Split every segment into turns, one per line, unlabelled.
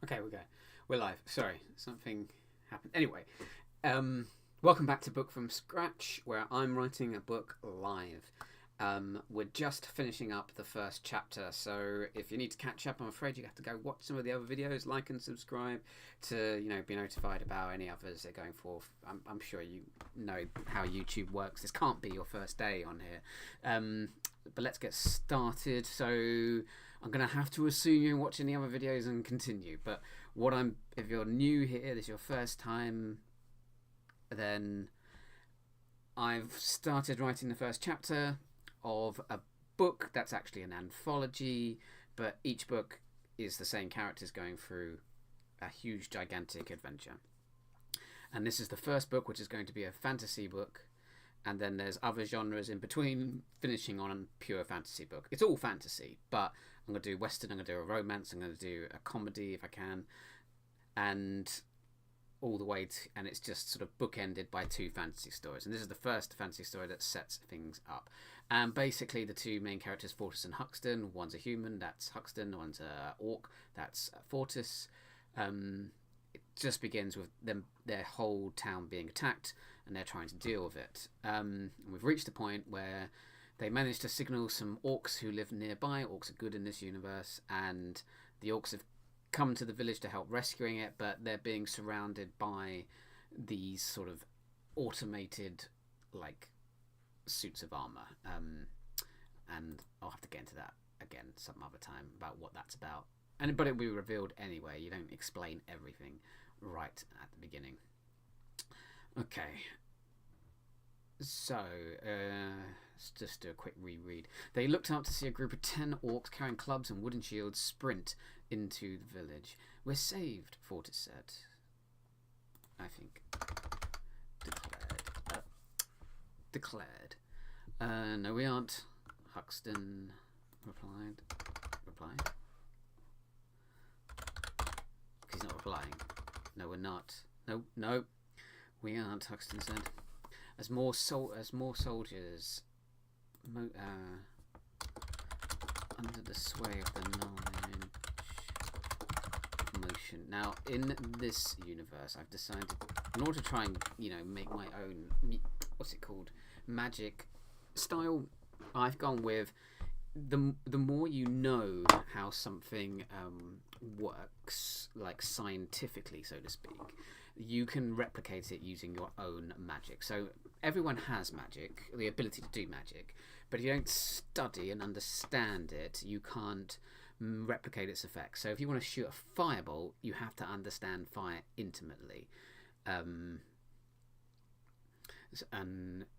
Okay, we go. We're live. Sorry, something happened. Anyway, welcome back to Book from Scratch, where I'm writing a book live. We're just finishing up the first chapter, so if you need to catch up, I'm afraid you have to go watch some of the other videos, like and subscribe to be notified about any others that are going forth. I'm sure you know how YouTube works. This can't be your first day on here. But let's get started. So I'm going to have to assume you're watching the other videos and continue. But if you're new here, this is your first time, then I've started writing the first chapter of a book that's actually an anthology, but each book is the same characters going through a huge, gigantic adventure. And this is the first book, which is going to be a fantasy book. And then there's other genres in between, finishing on a pure fantasy book. It's all fantasy, but I'm going to do Western, I'm going to do a romance, I'm going to do a comedy if I can, and all the way to, and it's just sort of bookended by two fantasy stories. And this is the first fantasy story that sets things up. And basically the two main characters, Fortis and Huxton, one's a human, that's Huxton, one's a orc, that's Fortis. It just begins with their whole town being attacked, and they're trying to deal with it. And we've reached a point where they managed to signal some orcs who live nearby. Orcs are good in this universe, and the orcs have come to the village to help rescuing it, but they're being surrounded by these sort of automated, like, suits of armor. And I'll have to get into that again some other time about what that's about. But it'll be revealed anyway. You don't explain everything right at the beginning. Okay. So, let's just do a quick reread. They looked up to see a group of 10 orcs carrying clubs and wooden shields sprint into the village. "We're saved," Fortis said. I think. Declared. "No, we aren't," Huxton replied. He's not replying. "No, we're not." No, we aren't," Huxton said. As more soldiers under the sway of the knowledge motion. Now, in this universe, I've decided, in order to try and make my own, what's it called, magic style, I've gone with the more you know how something works, like scientifically, so to speak, you can replicate it using your own magic. So everyone has magic, the ability to do magic, but if you don't study and understand it, you can't replicate its effects. So if you want to shoot a fireball, you have to understand fire intimately. And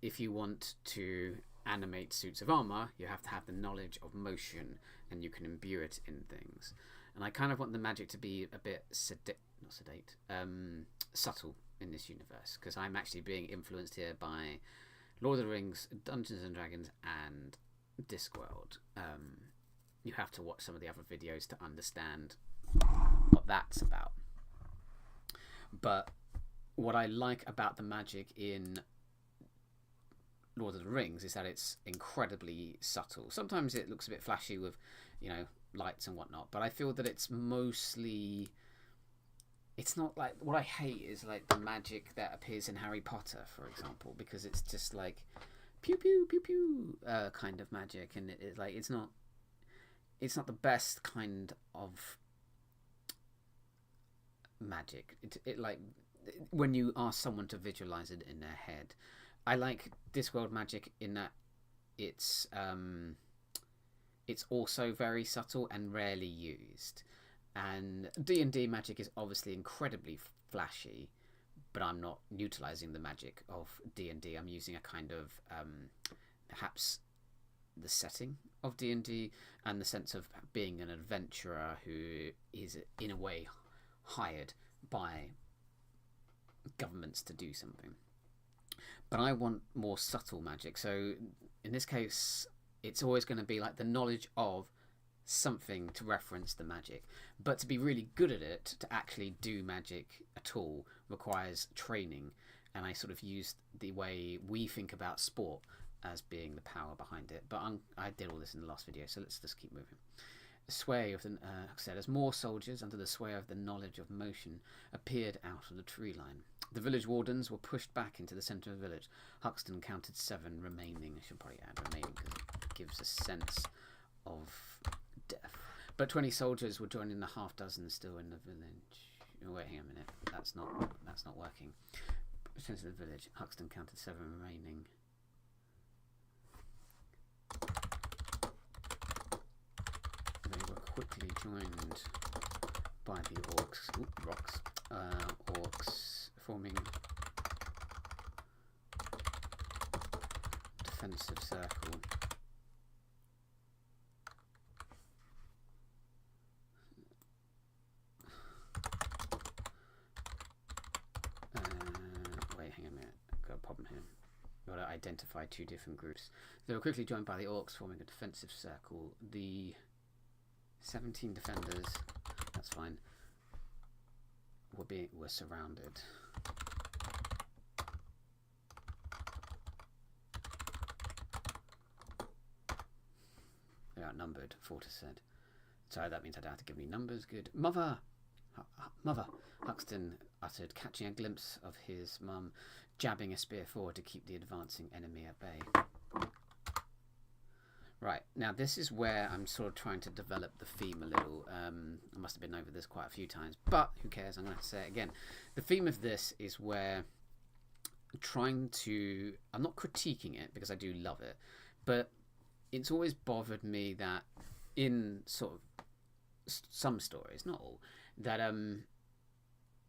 if you want to animate suits of armor, you have to have the knowledge of motion, and you can imbue it in things. And I kind of want the magic to be a bit subtle in this universe, because I'm actually being influenced here by Lord of the Rings, Dungeons and Dragons, and Discworld. You have to watch some of the other videos to understand what that's about. But what I like about the magic in Lord of the Rings is that it's incredibly subtle. Sometimes it looks a bit flashy with, lights and whatnot, but I feel that it's mostly, it's not like, what I hate is like the magic that appears in Harry Potter, for example, because it's just like pew pew pew pew kind of magic, and it's not the best kind of magic. It like when you ask someone to visualize it in their head. I like Discworld magic in that it's also very subtle and rarely used. And D&D magic is obviously incredibly flashy, but I'm not utilizing the magic of D&D. I'm using a kind of perhaps the setting of D&D and the sense of being an adventurer who is in a way hired by governments to do something. But I want more subtle magic. So in this case, it's always going to be like the knowledge of something to reference the magic. But to be really good at it, to actually do magic at all, requires training. And I sort of used the way we think about sport as being the power behind it. But I did all this in the last video, so let's just keep moving. sway of the said as more soldiers under the sway of the knowledge of motion appeared out of the tree line. The village wardens were pushed back into the centre of the village. Huxton counted 7 remaining. I should probably add remaining because it gives a sense of death. But 20 soldiers were joining the half dozen still in the village. Oh, wait, hang on a minute. That's not working. Centre of the village. Huxton counted 7 remaining. They were quickly joined by the orcs, forming defensive circle. Wait, hang on a minute. Got a problem here. Got to identify 2 different groups. They were quickly joined by the orcs, forming a defensive circle. The 17 defenders, that's fine, were surrounded. They're outnumbered, Fortis said. Sorry, that means I don't have to give me numbers. Good. Mother! Mother! Huxton uttered, catching a glimpse of his mum, jabbing a spear forward to keep the advancing enemy at bay. Right, now this is where I'm sort of trying to develop the theme a little. I must have been over this quite a few times, but who cares? I'm going to say it again. The theme of this is where I'm not critiquing it because I do love it, but it's always bothered me that in sort of some stories, not all, that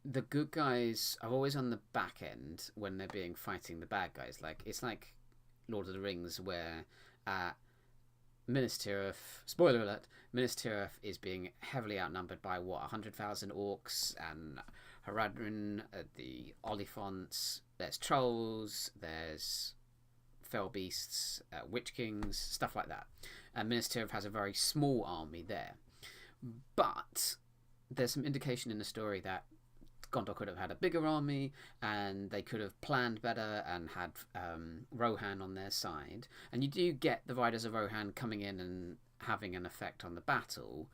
the good guys are always on the back end when they're fighting the bad guys. Like, it's like Lord of the Rings where Minas Tirith, spoiler alert, Minas Tirith is being heavily outnumbered by 100,000 orcs and Haradrim, the Oliphants, there's trolls, there's fell beasts, witch kings, stuff like that. And Minas Tirith has a very small army there. But there's some indication in the story that Gondor could have had a bigger army and they could have planned better and had Rohan on their side. And you do get the Riders of Rohan coming in and having an effect on the battle,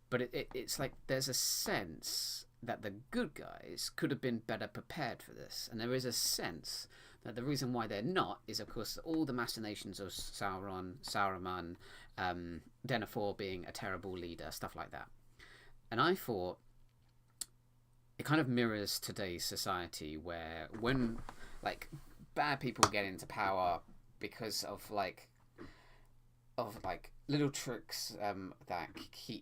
but it's like there's a sense that the good guys could have been better prepared for this. And there is a sense that the reason why they're not is, of course, all the machinations of Saruman, Denethor being a terrible leader, stuff like that. And I thought it kind of mirrors today's society where when like bad people get into power because of like little tricks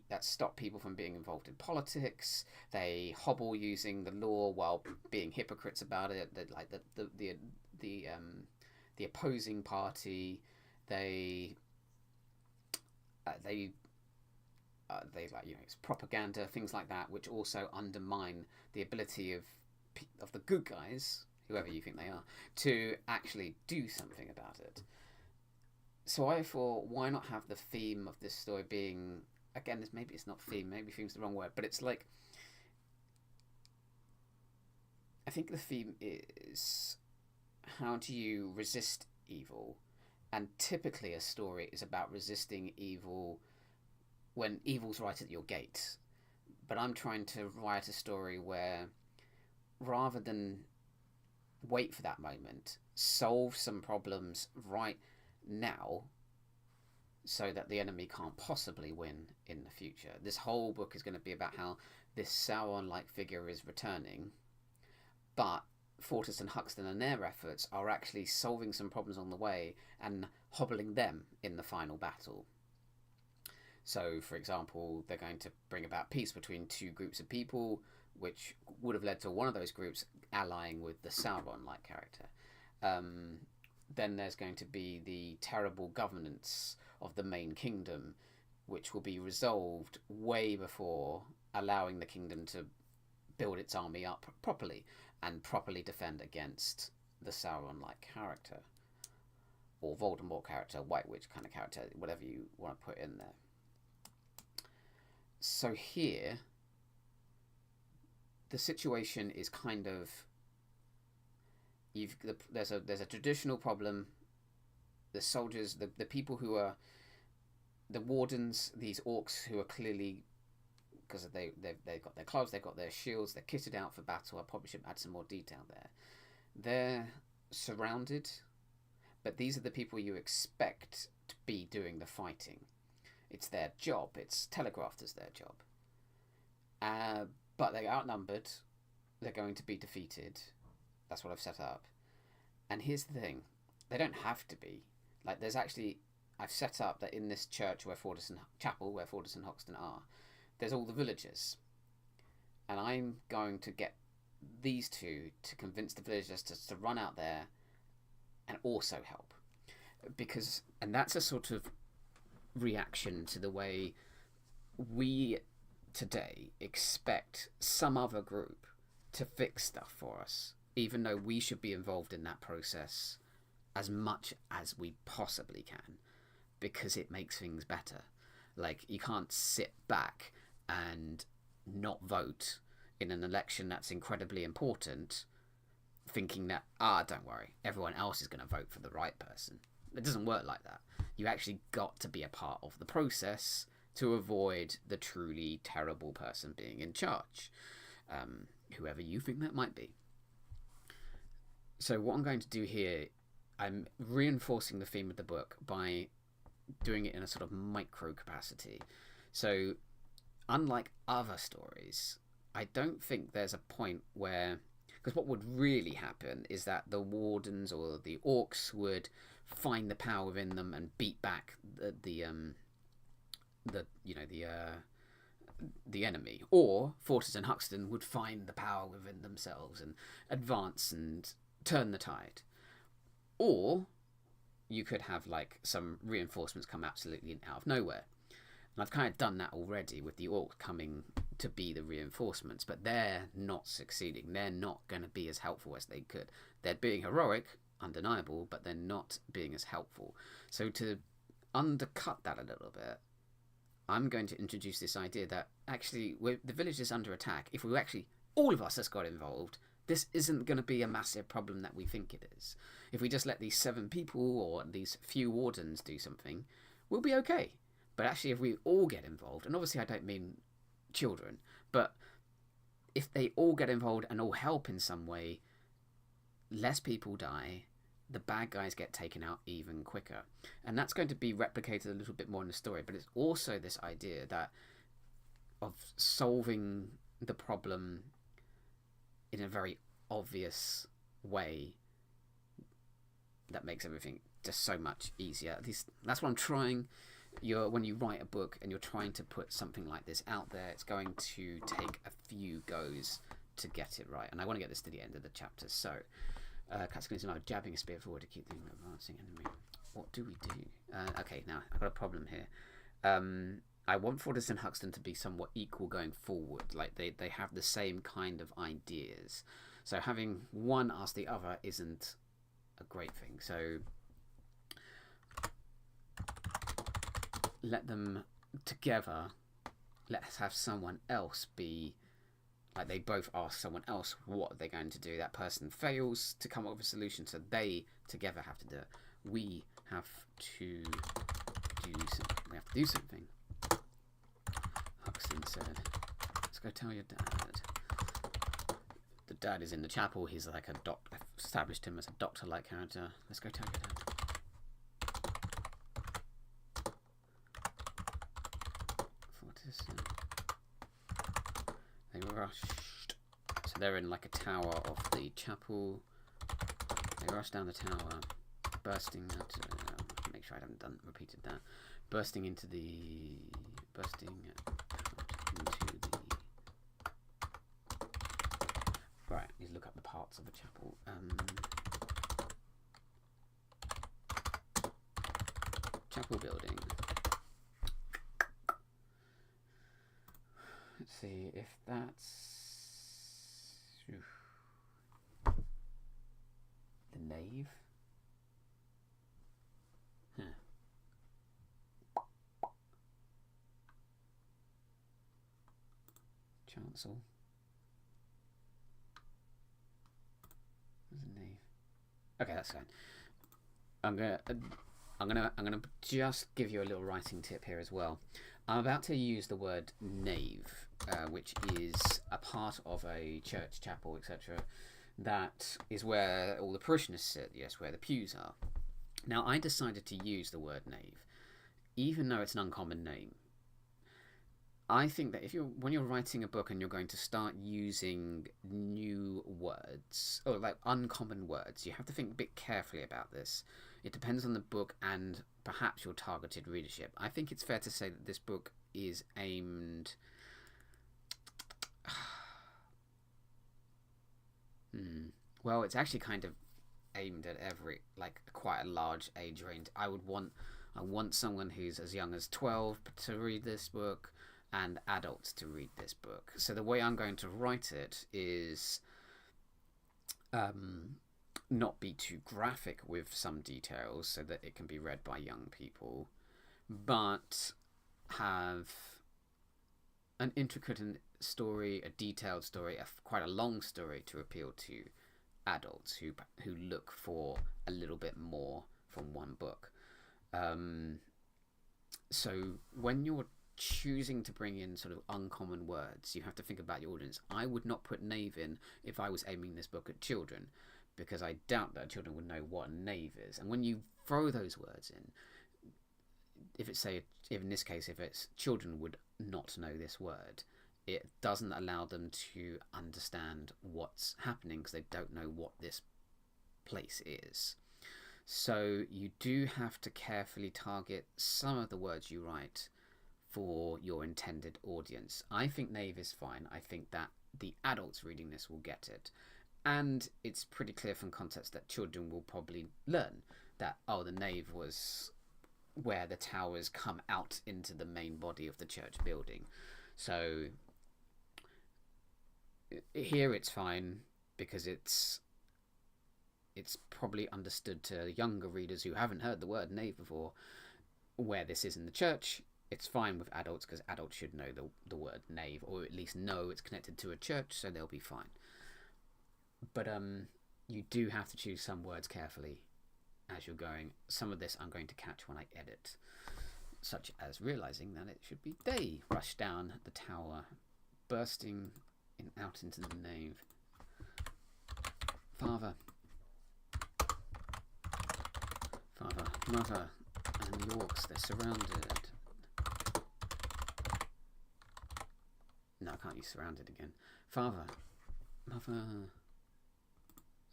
that stop people from being involved in politics. They hobble using the law while being hypocrites about it. Like the opposing party, they it's propaganda, things like that, which also undermine the ability of the good guys, whoever you think they are, to actually do something about it. So I thought, why not have the theme of this story being, again, maybe it's not theme, maybe theme's the wrong word, but it's like, I think the theme is, how do you resist evil? And typically a story is about resisting evil when evil's right at your gate. But I'm trying to write a story where, rather than wait for that moment, solve some problems right now so that the enemy can't possibly win in the future. This whole book is going to be about how this Sauron-like figure is returning, but Fortis and Huxton and their efforts are actually solving some problems on the way and hobbling them in the final battle. So, for example, they're going to bring about peace between 2 groups of people, which would have led to one of those groups allying with the Sauron-like character. Then there's going to be the terrible governance of the main kingdom, which will be resolved way before allowing the kingdom to build its army up properly and properly defend against the Sauron-like character, or Voldemort character, White Witch kind of character, whatever you want to put in there. So here, the situation is kind of, there's a traditional problem. The soldiers, the people who are the wardens, these orcs who are clearly, because they've got their clubs, they've got their shields, they're kitted out for battle. I probably should add some more detail there. They're surrounded, but these are the people you expect to be doing the fighting. It's their job. It's telegraphed as their job. But they're outnumbered. They're going to be defeated. That's what I've set up. And here's the thing. They don't have to be. Like, there's actually... I've set up that in this church where Chapel, where Fortis and Hoxton are, there's all the villagers. And I'm going to get these two to convince the villagers to run out there and also help. And that's a sort of reaction to the way we today expect some other group to fix stuff for us, even though we should be involved in that process as much as we possibly can, because it makes things better. Like, you can't sit back and not vote in an election that's incredibly important, thinking that, don't worry, everyone else is going to vote for the right person. It doesn't work like that. You actually got to be a part of the process to avoid the truly terrible person being in charge, whoever you think that might be. So what I'm going to do here, I'm reinforcing the theme of the book by doing it in a sort of micro capacity. So unlike other stories, I don't think there's a point where... Because what would really happen is that the wardens or the orcs would find the power within them and beat back the enemy, or Fortis and Huxton would find the power within themselves and advance and turn the tide. Or you could have like some reinforcements come absolutely out of nowhere. And I've kind of done that already with the orcs coming to be the reinforcements, but they're not succeeding. They're not going to be as helpful as they could. They're being heroic, undeniable, but they're not being as helpful. So to undercut that a little bit, I'm going to introduce this idea that actually the village is under attack. If we actually, all of us has got involved, this isn't going to be a massive problem that we think it is. If we just let these 7 people or these few wardens do something, we'll be okay. But actually, if we all get involved, and obviously I don't mean children, but if they all get involved and all help in some way, less people die, the bad guys get taken out even quicker. And that's going to be replicated a little bit more in the story, but it's also this idea that of solving the problem in a very obvious way that makes everything just so much easier. At least that's what I'm trying. When you write a book and you're trying to put something like this out there, it's going to take a few goes to get it right. And I want to get this to the end of the chapter. So, Cataclysm, jabbing a spear forward to keep the advancing enemy. What do we do? Okay, now I've got a problem here. I want Fortis and Huxton to be somewhat equal going forward. Like they have the same kind of ideas. So having one ask the other isn't a great thing. So let them together. Let's have someone else be like they both ask someone else what they're going to do. That person fails to come up with a solution, so they together have to do it. We have to do something. Huxton said, "Let's go tell your dad." The dad is in the chapel. He's like a doctor. I've established him as a doctor-like character. Let's go tell your dad. They rushed. So they're in like a tower of the chapel. They rushed down the tower, bursting out. Make sure I haven't repeated that. Bursting into the. Right, need to look up the parts of the chapel. Chapel building. Let's see if that's the nave. Huh. Chancel. There's a nave. Okay, that's fine. I'm gonna I'm gonna just give you a little writing tip here as well. I'm about to use the word nave, which is a part of a church, chapel, etc. That is where all the parishioners sit. Yes, where the pews are. Now, I decided to use the word nave, even though it's an uncommon name. I think that when you're writing a book and you're going to start using new words or like uncommon words, you have to think a bit carefully about this. It depends on the book and perhaps your targeted readership. I think it's fair to say that this book is aimed. Well, it's actually kind of aimed at quite a large age range. I want someone who's as young as 12 to read this book, and adults to read this book. So the way I'm going to write it is not be too graphic with some details so that it can be read by young people, but have an intricate story, a detailed story, quite a long story to appeal to adults who look for a little bit more from one book. So when you're choosing to bring in sort of uncommon words, you have to think about your audience. I would not put knave in if I was aiming this book at children, because I doubt that children would know what a knave is. And when you throw those words in, if in this case, if it's children would not know this word, it doesn't allow them to understand what's happening because they don't know what this place is. So you do have to carefully target some of the words you write for your intended audience. I think knave is fine. I think that the adults reading this will get it. And it's pretty clear from context that children will probably learn that, the nave was where the towers come out into the main body of the church building. So here it's fine because it's probably understood to younger readers who haven't heard the word nave before where this is in the church. It's fine with adults because adults should know the word nave, or at least know it's connected to a church, so they'll be fine. But you do have to choose some words carefully as you're going. Some of this I'm going to catch when I edit, such as realizing that it should be they rush down the tower, bursting out into the nave. Father, mother, and the orcs, they're surrounded. No, I can't use surrounded again. Father, mother,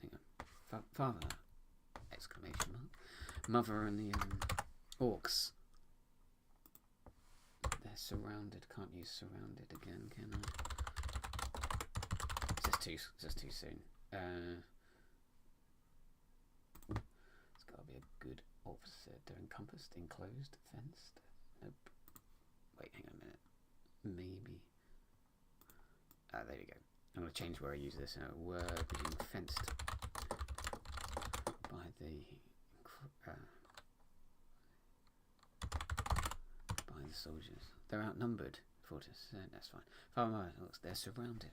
hang on. Father, exclamation mark. Mother and the orcs, they're surrounded. Can't use surrounded again, can I? It's just too soon. It's got to be a good opposite. They're encompassed, enclosed, fenced. Nope. Wait, hang on a minute. Maybe. There we go. I'm going to change where I use this. Word being fenced by the soldiers. They're outnumbered. 40%. That's fine. Father, they're surrounded.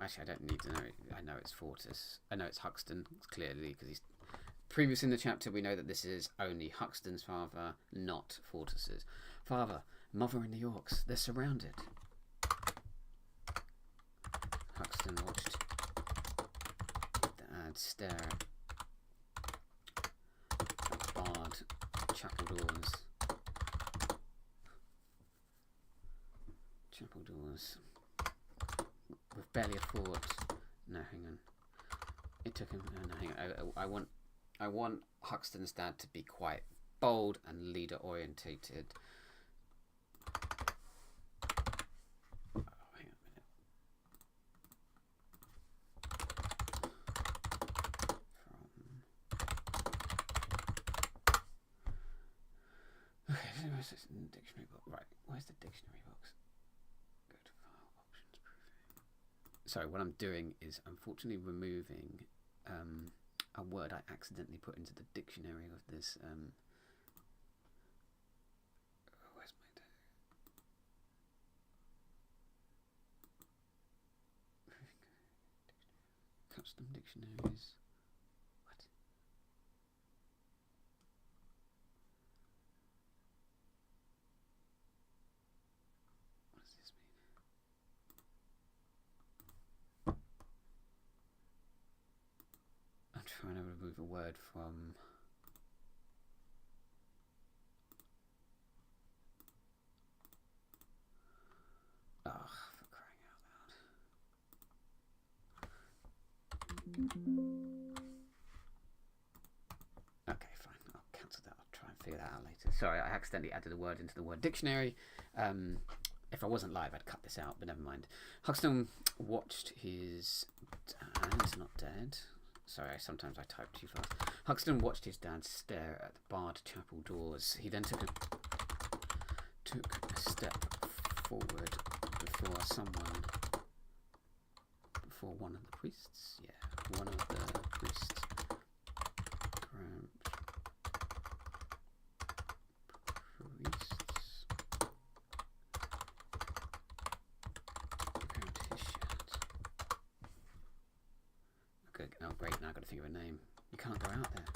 Actually, I don't need to know. I know it's Fortis. I know it's Huxton, clearly, because he's previous in the chapter. We know that this is only Huxton's father, not Fortis's. Father, mother, and the orcs. They're surrounded. Huxton watched Dad stare at barred chapel doors. Chapel doors. With barely a thought. No, hang on. It took him. No, hang on. I want Huxton's dad to be quite bold and leader orientated. Oh, hang on a minute. Okay, so where's this in the dictionary book? Right, where's the dictionary box? Go to file options proofing. Sorry, what I'm doing is unfortunately removing a word I accidentally put into the dictionary of this. Where's my custom dictionaries. What? What does this mean? I'm trying to remove a word from. Oh, for crying out loud. Okay, fine. I'll cancel that. I'll try and figure that out later. Sorry, I accidentally added a word into the word dictionary. If I wasn't live, I'd cut this out, but never mind. Huxton watched his dad, not dead. Sorry, sometimes I type too fast. Huxton watched his dad stare at the barred chapel doors. He then took a step forward before one of the priests. Yeah, one of the priests grabbed his shirt. Okay, oh great, now I've got to think of a name. You can't go out there.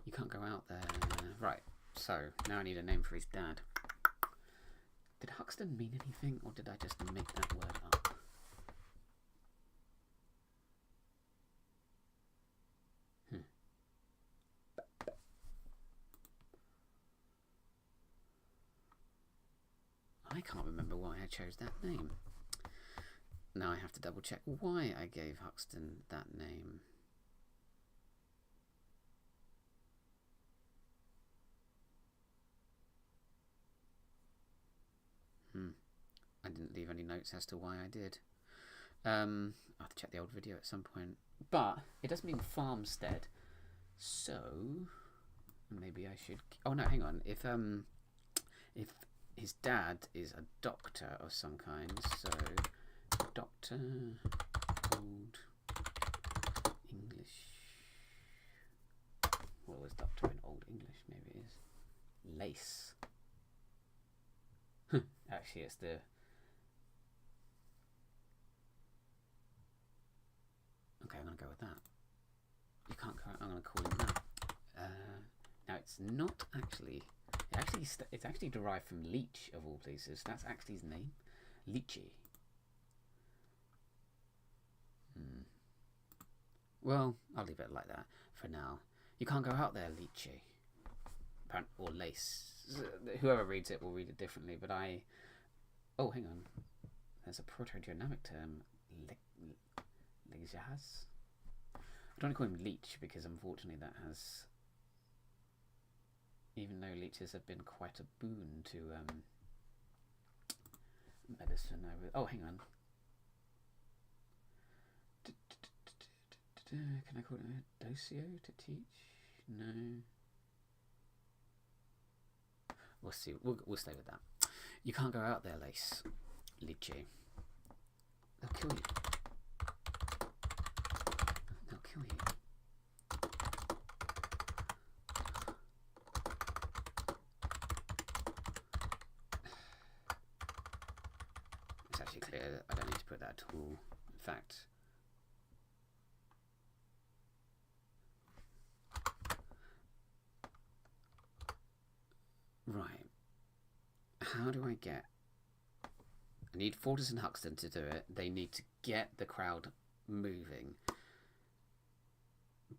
You can't go out there. Right, so now I need a name for his dad. Did Huxton mean anything, or did I just make that word up? I can't remember why I chose that name. Now I have to double check why I gave Huxton that name. I didn't leave any notes as to why I did. I'll have to check the old video at some point. But it does mean farmstead, so maybe I should. Oh no, hang on. If his dad is a doctor of some kind, so doctor, old English. What was doctor in old English? Maybe it is lace. Actually, it's the. Okay, I'm going to go with that. You can't go. I'm going to call him that. Now it's not actually. It's actually derived from leech of all places. That's actually his name, Leechy. Well, I'll leave it like that for now. You can't go out there, Leechy. Or lace. Whoever reads it will read it differently. But I. Oh, hang on. There's a proto-Germanic term, Lejas. I don't want to call him leech because unfortunately that has. Even though leeches have been quite a boon to medicine. Oh, hang on. Can I call it a docio to teach? No. We'll see. We'll stay with that. You can't go out there, Lace. Lychee. They'll kill you. They'll kill you. It's actually clear. I don't need to put that at all. In fact. Right. How do I get... I need Fortis and Huxton to do it. They need to get the crowd moving.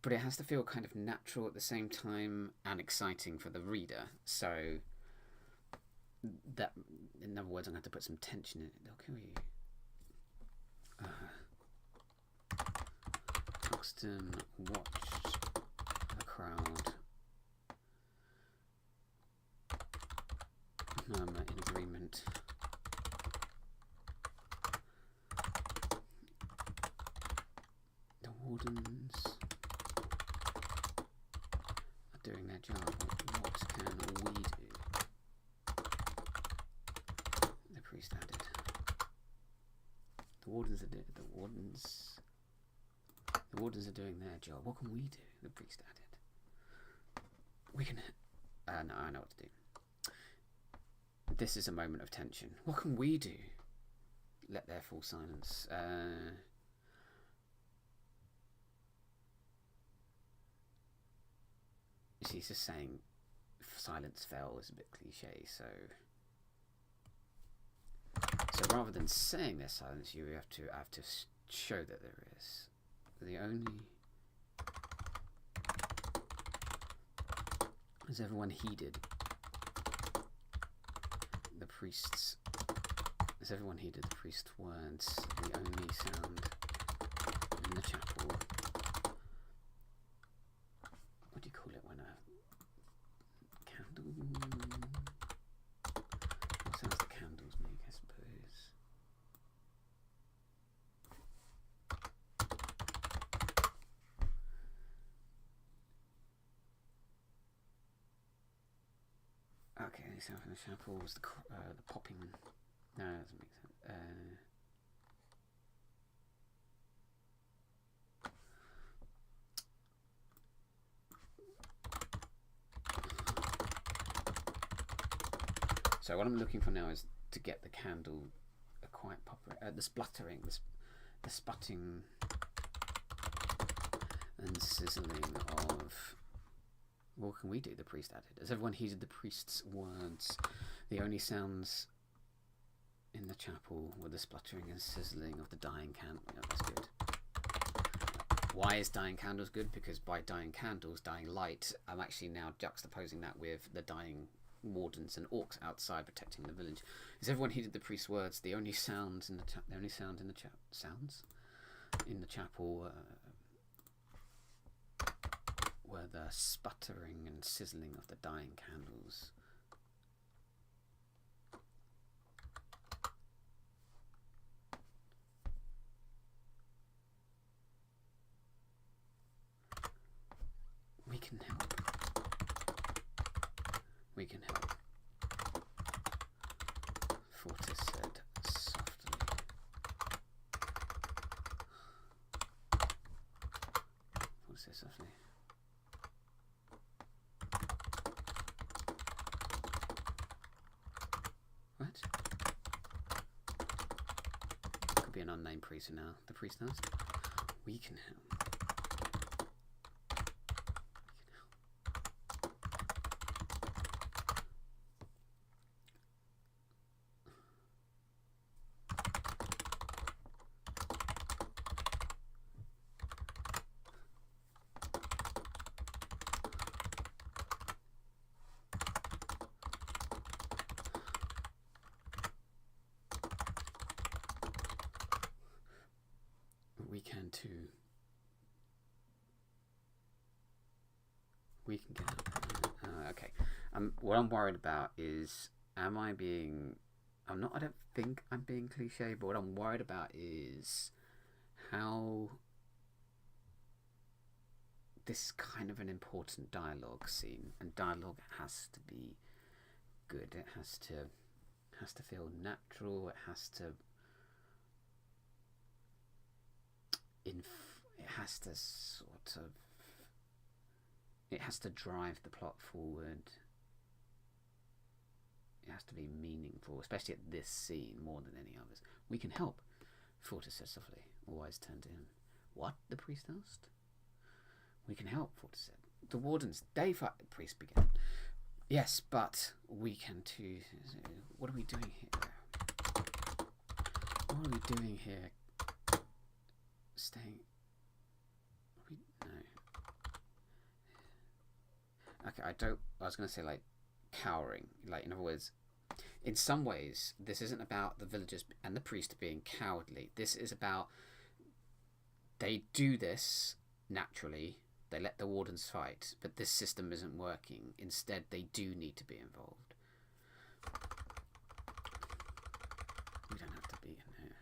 But it has to feel kind of natural at the same time and exciting for the reader. So, that, in other words, I'm going to have to put some tension in it. They'll kill you. Huxton watched the crowd murmur in agreement. The wardens are doing their job. What can we do? The priest added. The wardens are doing their job. What can we do? The priest added. We can. No, I know what to do. This is a moment of tension. What can we do? Let there fall silence. She's just saying silence fell is a bit cliche, so rather than saying there's silence, I have to show that there is. The only... Has everyone heeded the priest's... Has everyone heeded the priest's words? The only sound in the chapel... What do you call it when a candle... What sounds do candles make, I suppose? Okay, the sound from the chapel was the popping... No, that doesn't make sense. So what I'm looking for now is to get the candle quite proper. The spluttering, the sputting and sizzling of... What can we do? The priest added. Has everyone heeded the priest's words? The only sounds in the chapel were the spluttering and sizzling of the dying candle. Yeah, that's good. Why is dying candles good? Because by dying candles, dying light, I'm actually now juxtaposing that with the dying wardens and orcs outside protecting the village. Has everyone heeded the priest's words? The only sounds in the chapel were the sputtering and sizzling of the dying candles. We can help. We can help. Fortis said softly. Fortis said softly. What? Could be an unnamed priest now. The priest knows. We can help. We can too. We can get up. Okay. What I'm worried about is, I don't think I'm being cliche, but what I'm worried about is how this is kind of an important dialogue scene, and dialogue has to be good. It has to feel natural. It has to drive the plot forward. It has to be meaningful, especially at this scene more than any others. We can help, Fortis said softly. All eyes turned to him. What? The priest asked. We can help, Fortis said. The wardens, they fight, the priest began. Yes, but we can too. What are we doing here? What are we doing here? Staying... No. Okay, I was going to say, like, cowering. Like, in other words, in some ways, this isn't about the villagers and the priest being cowardly. This is about... They do this naturally. They let the wardens fight, but this system isn't working. Instead, they do need to be involved. We don't have to be in here.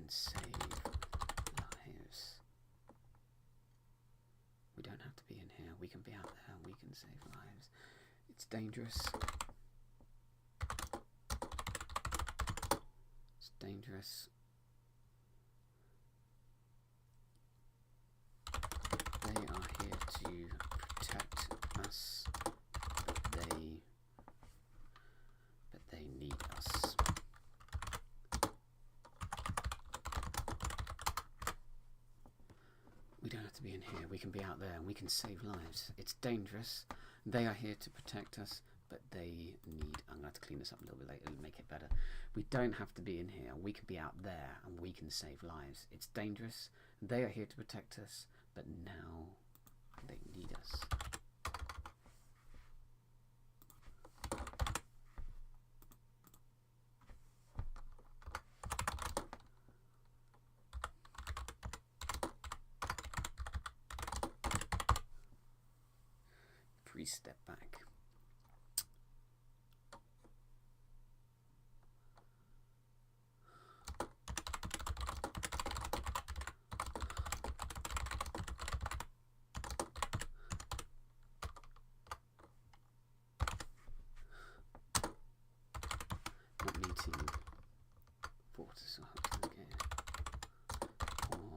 Save lives. We don't have to be in here. We can be out there. We can save lives. It's dangerous. It's dangerous. They are here to protect us, but they need us. here, we can be out there, and we can save lives. It's dangerous. They are here to protect us, but they need... I'm going to have to clean this up a little bit later and make it better. We don't have to be in here. We can be out there, and we can save lives. It's dangerous. They are here to protect us, but now they need us. Step back. Not meeting Fortis or Huxton's Gate, or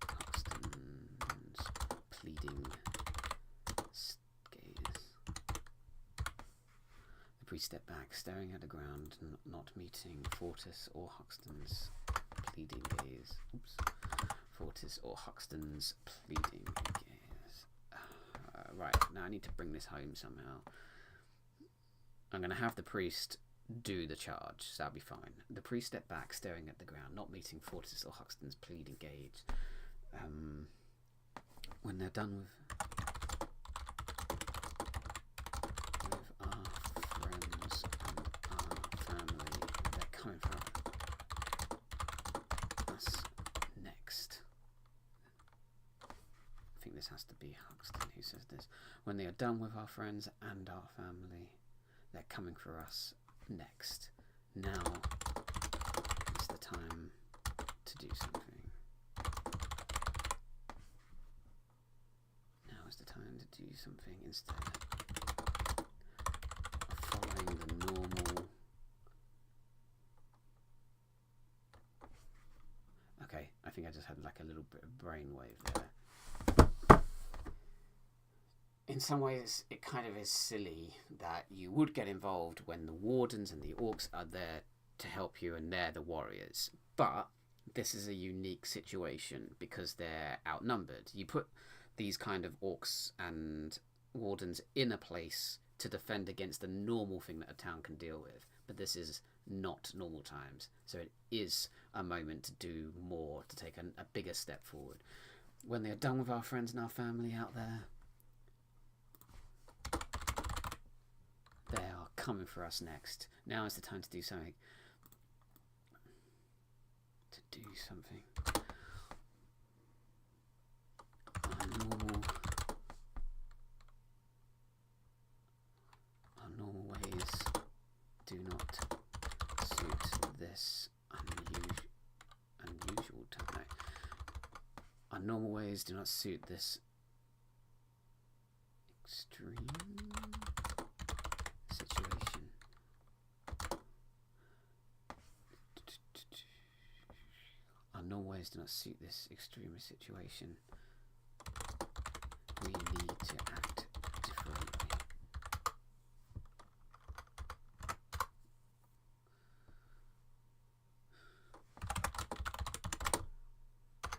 Huxton's pleading step back, staring at the ground, not meeting Fortis or Huxton's pleading gaze. Oops. Fortis or Huxton's pleading gaze. Right, now I need to bring this home somehow. I'm going to have the priest do the charge, so that'll be fine. The priest step back, staring at the ground, not meeting Fortis or Huxton's pleading gaze. When they're done with coming from us next. I think this has to be Huxton who says this. When they are done with our friends and our family, they're coming for us next. Now is the time to do something. Now is the time to do something instead of following the normal. Okay, I think I just had like a little bit of brainwave there. In some ways, it kind of is silly that you would get involved when the wardens and the orcs are there to help you and they're the warriors. But this is a unique situation because they're outnumbered. You put these kind of orcs and wardens in a place to defend against the normal thing that a town can deal with. But this is not normal times, so it is a moment to do more, to take a bigger step forward. When they're done with our friends and our family out there, they are coming for us next. Now is the time to do something. To do something. Our normal ways do not suit this unusual time. No. Our normal ways do not suit this extreme situation. Our normal ways do not suit this extreme situation. We need to act differently.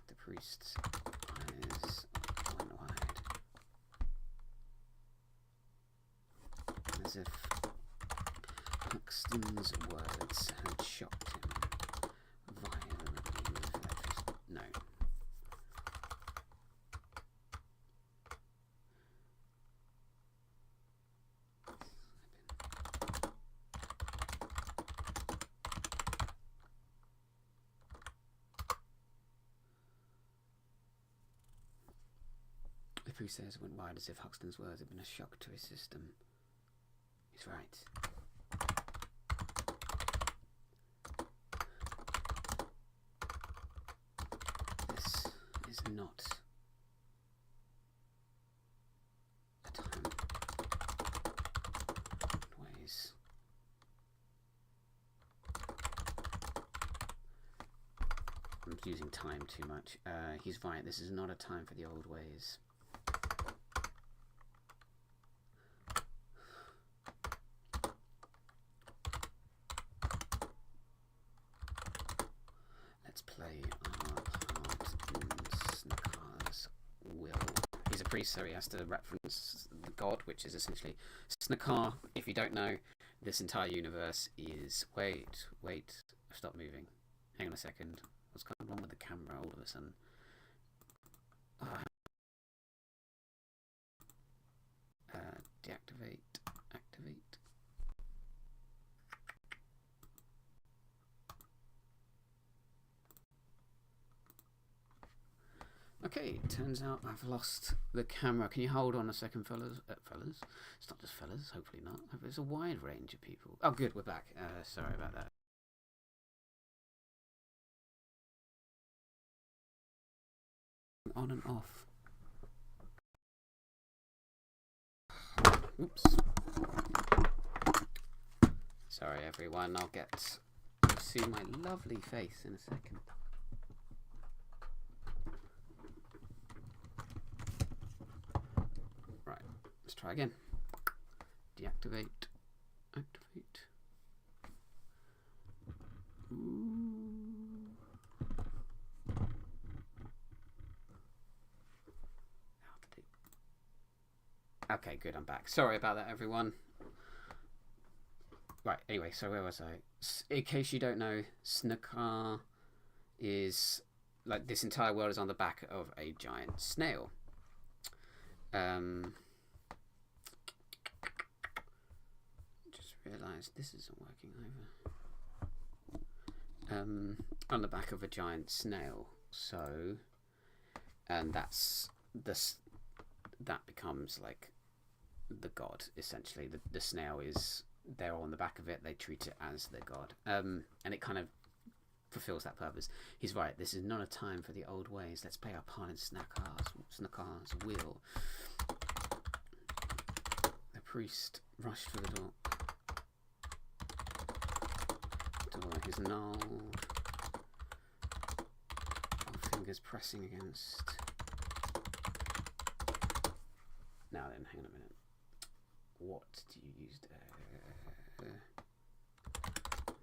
The priest's eyes went wide, as if Huxton's words had shocked him violently with electricity. No. The priest says went wide as if Huxton's words had been a shock to his system. He's right. This is not a time and ways. I'm using time too much. He's right, this is not a time for the old ways. Let's play our part in Snakar's priest, so he has to reference the god, which is essentially Snakar. If you don't know, this entire universe is... Wait, stop moving. Hang on a second. What's going on with the camera all of a sudden? Deactivate, activate. Okay, turns out I've lost the camera. Can you hold on a second, fellas? Fellas? It's not just fellas, hopefully not. There's a wide range of people. Oh, good, we're back. Sorry about that. On and off. Oops. Sorry, everyone. You'll see my lovely face in a second. Right, let's try again. Deactivate. Activate. Okay, good, I'm back. Sorry about that, everyone. Right, anyway, so where was I? In case you don't know, Snakar is... Like, this entire world is on the back of a giant snail. Just realised this isn't working either. On the back of a giant snail. So... And that's... That becomes, like... the god, essentially. The snail is there on the back of it. They treat it as their god, and it kind of fulfills that purpose. He's right. This is not a time for the old ways. Let's play our part in Snakar's will. The priest rushed for the door. His gnarled fingers pressing against. Now then, hang on a minute. What do you use there?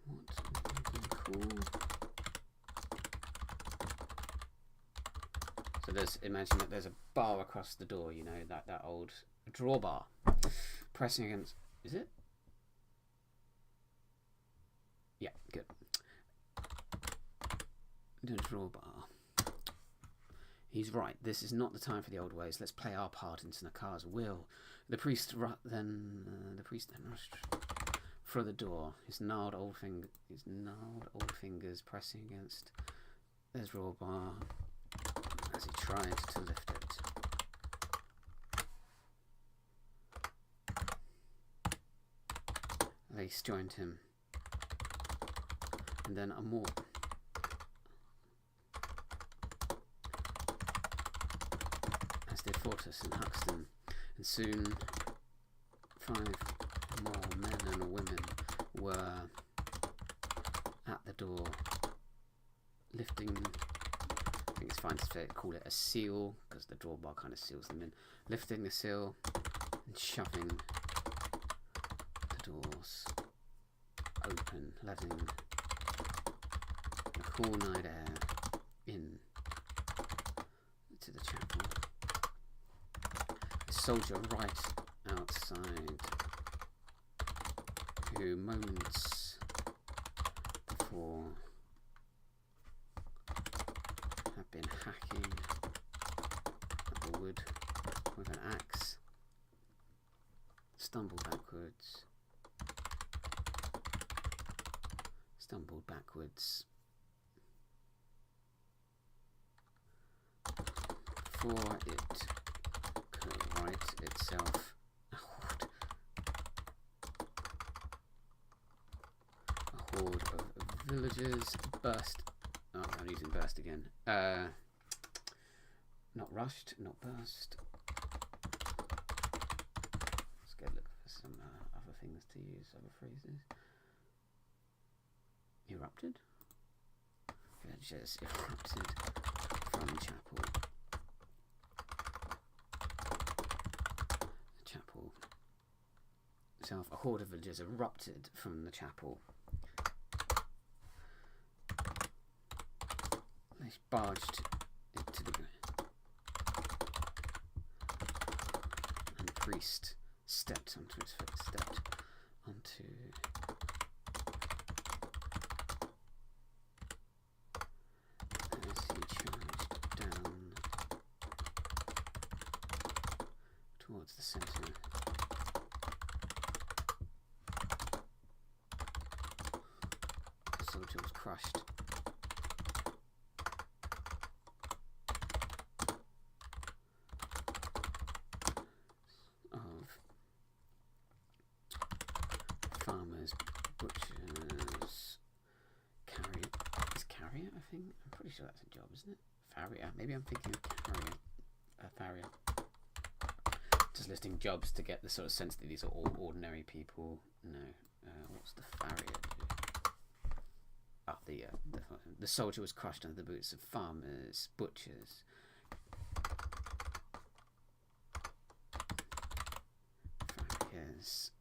What would be cool? So imagine that there's a bar across the door, you know, that old drawbar. Pressing against, is it? Yeah, good. The drawbar. He's right. This is not the time for the old ways. Let's play our part in Snakar's will. The priest then rushed for the door. His gnarled old fingers pressing against the drawbar as he tried to lift it. Lace joined him, and then a more. Fortis and Huxton, and soon 5 more men and women were at the door, lifting. I think it's fine to call it a seal because the drawbar kind of seals them in. Lifting the seal and shoving the doors open, letting the cool night air in to the chapel. Soldier right outside who moments before had been hacking at the wood with an axe stumbled backwards before it could right itself. A horde of villagers burst. Oh, I'm using burst again. Not rushed, not burst. Let's go look for some other things to use, other phrases. Erupted? Villagers erupted from chapel. Chapel itself, a horde of villagers erupted from the chapel. They barged it to the ground. priest stepped onto his foot, as he charged down towards the centre. The soldier was crushed. Farmers, butchers, carrier, I think? I'm pretty sure that's a job, isn't it? Farrier. Maybe I'm thinking of farrier. Just listing jobs to get the sort of sense that these are all ordinary people. No. What's the farrier do? The soldier was crushed under the boots of farmers, butchers, farriers.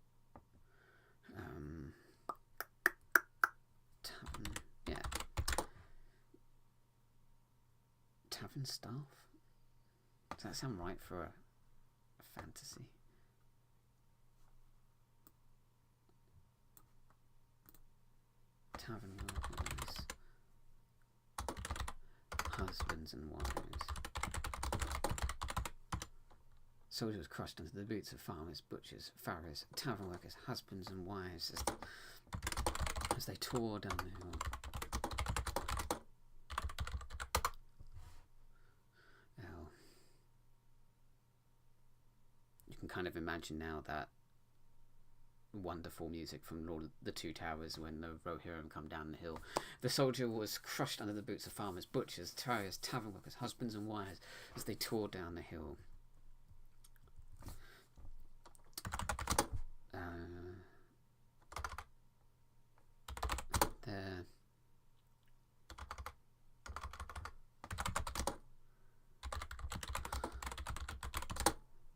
Tavern staff? Does that sound right for a fantasy? Tavern workers, husbands and wives. Soldier was crushed under the boots of farmers, butchers, farriers, tavern workers, husbands and wives as they tore down the hill. You can kind of imagine now that wonderful music from Lord of the Two Towers when the Rohirrim come down the hill. The soldier was crushed under the boots of farmers, butchers, farriers, tavern workers, husbands and wives as they tore down the hill. There.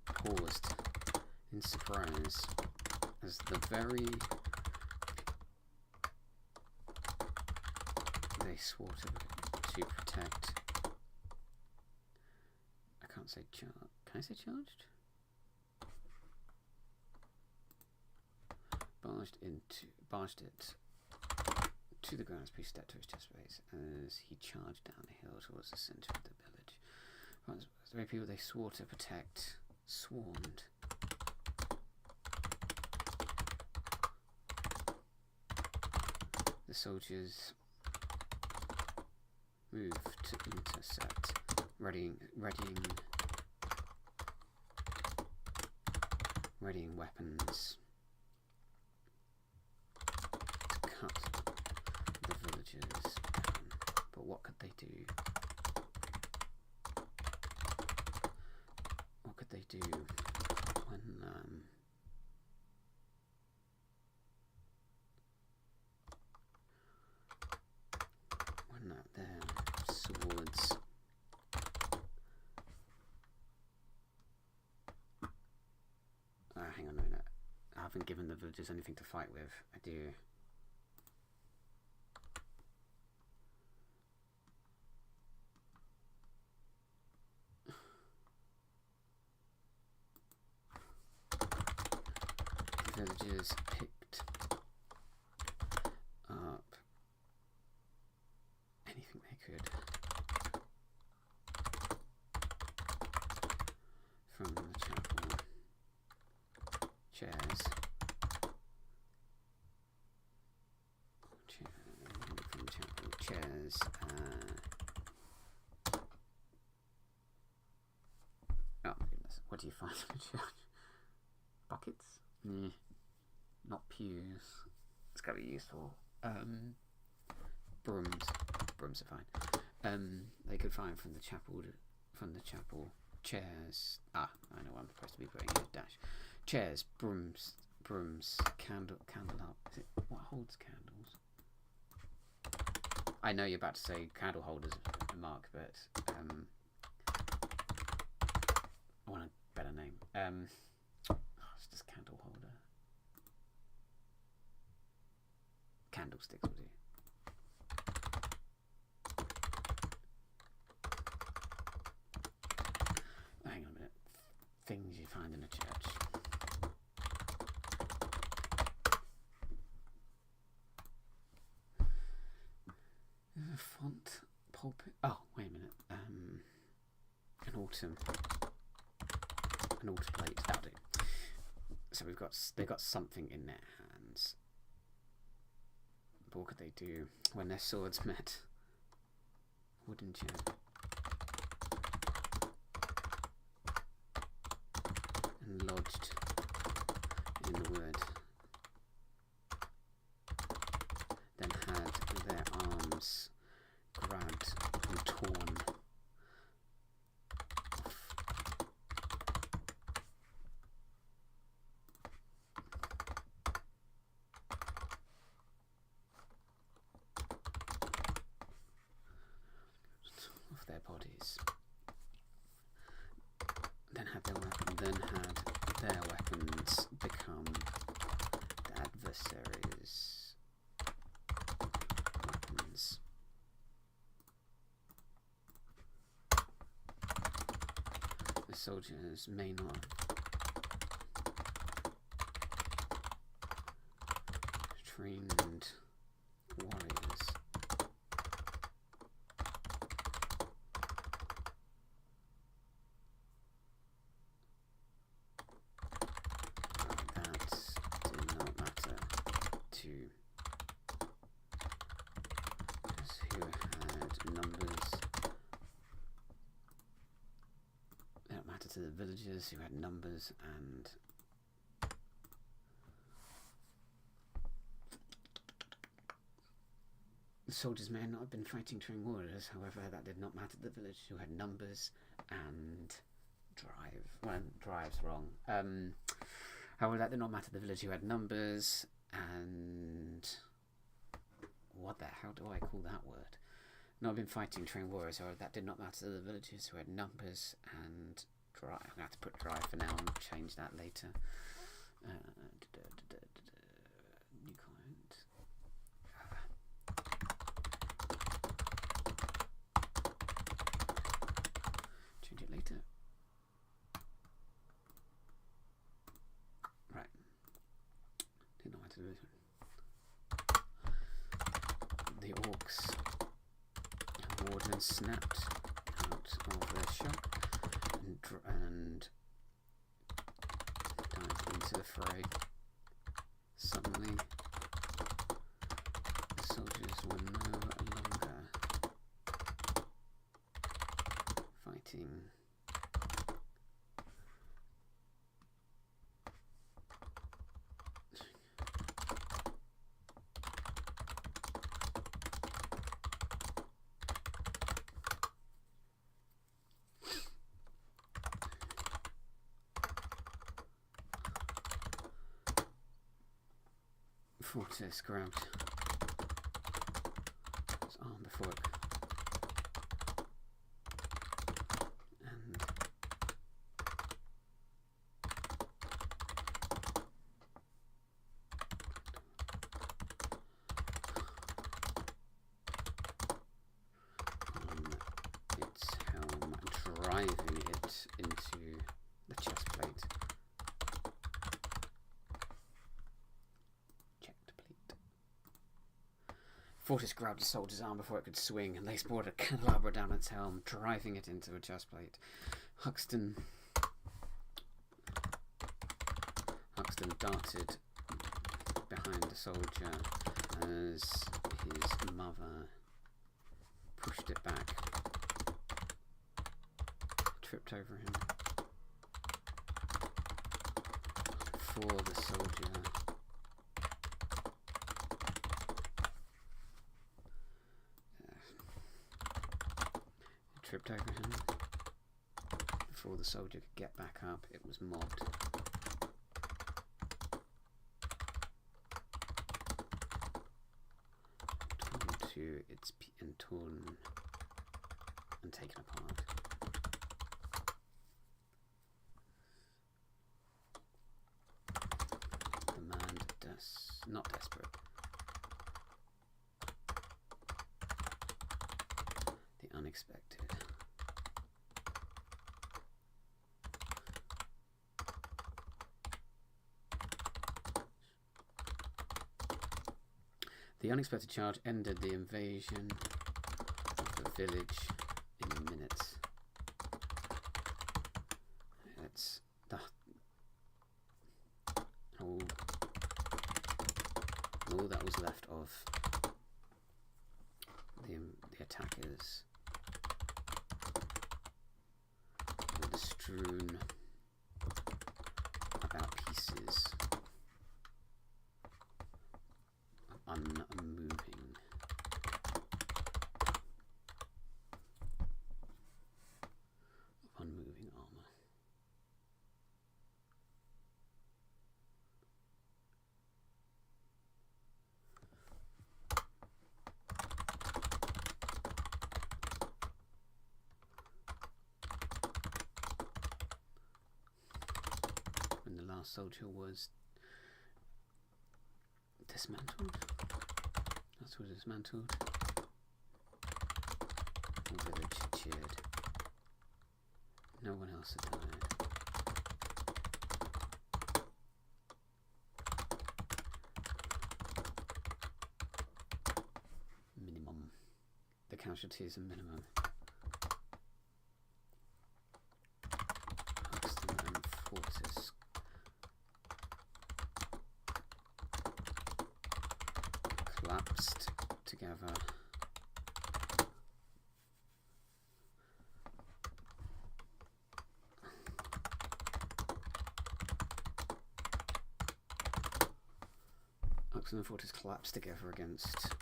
Paused in surprise as the very they swore to protect. I can't say charged. Can I say charged? Barged it to the ground as he stepped to his chest space as he charged down the hill towards the centre of the village. The very people they swore to protect swarmed. The soldiers moved to intercept, readying weapons to cut the villagers down. But what could they do? What could they do when their swords hang on a minute. I haven't given the villagers anything to fight with. I do. Villagers picked up anything they could from the chapel. Chairs. From the chapel. Chairs. Oh my goodness. What do you find in a church? Buckets? Not pews. It's gotta be useful. Brooms. Brooms are fine. They could find from the chapel. Chairs. I know what I'm supposed to be putting in a dash. Chairs. Brooms. Candle up. Is it what holds candles? I know you're about to say candle holders, Mark, but I want a better name. It's just candle holder. Candlesticks will do. Hang on a minute. Things you find in a church. pulpit. Oh, wait a minute. An altar plate. That'll do. So they've got something in their hands. But what could they do when their swords met? Wooden chair. And lodged in the wood. Then had their arms grabbed and torn off their bodies. Then had their weapons become the adversaries' weapons. The soldiers may not have trained warriors. That did not matter to those who had numbers. It didn't matter to the villagers who had numbers and the soldiers may not have been fighting trained warriors. However, that did not matter to the villagers who had numbers and drive. Well, drive's wrong. However, that did not matter to the villagers who had numbers and what the hell do I call that word? Not been fighting trained warriors. However, that did not matter to the villagers who had numbers and drive. I'm gonna have to put drive for now and change that later. New comment. Change it later. Right. Didn't know how to do it. The orcs warden snapped out of their shock and dived into the fray. Suddenly, the soldiers were no longer fighting. Fortis grabbed his arm before it and its helm, driving it into the chest plate. Fortis grabbed the soldier's arm before it could swing, and they poured a candelabra down its helm, driving it into a chest plate. Huxton darted behind the soldier as his mother pushed it back, tripped over him. Before the soldier tripped over him. Before the soldier could get back up, it was mobbed. Torn to its and torn and taken apart. The man not desperate. The unexpected. The unexpected charge ended the invasion of the village in a minute. It's all that was left of the attackers were strewn about pieces of unmoving armor. When the last soldier was dismantled, the village cheered. No one else had died. Minimum. The casualties are minimum. Hoxton and Fortis collapsed together. Hoxton and Fortis collapsed together against